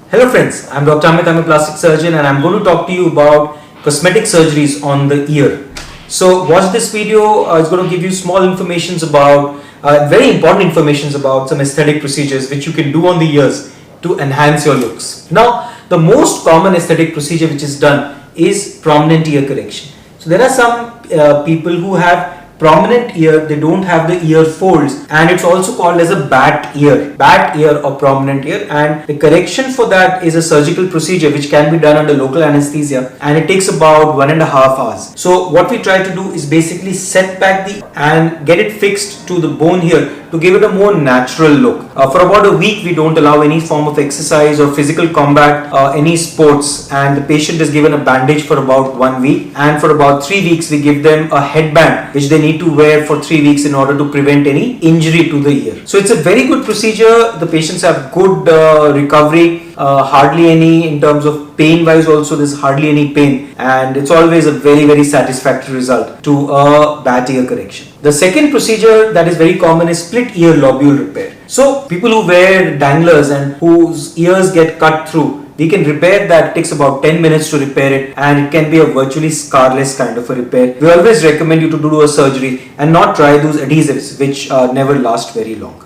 Hello friends, I'm Dr. Amit, I'm a plastic surgeon and I'm going to talk to you about cosmetic surgeries on the ear. So watch this video, it's going to give you small informations about, very important informations about some aesthetic procedures which you can do on the ears to enhance your looks. Now, the most common aesthetic procedure which is done is prominent ear correction. So there are some people who have prominent ear, they don't have the ear folds, and it's also called as a bat ear or prominent ear, and the correction for that is a surgical procedure which can be done under local anesthesia, and it takes about 1.5 hours. So what we try to do is basically set back and get it fixed to the bone here to give it a more natural look. For about a week we don't allow any form of exercise or physical combat, any sports, and the patient is given a bandage for about 1 week, and for about 3 weeks we give them a headband which they need to wear for 3 weeks in order to prevent any injury to the ear. So it's a very good procedure. The patients have good recovery, hardly any in terms of pain wise also, there's hardly any pain, and it's always a very satisfactory result to a bat ear correction. The second procedure that is very common is split ear lobule repair. So people who wear danglers and whose ears get cut through, we can repair that. It takes about 10 minutes to repair it, and it can be a virtually scarless kind of a repair. We always recommend you to do a surgery and not try those adhesives which never last very long.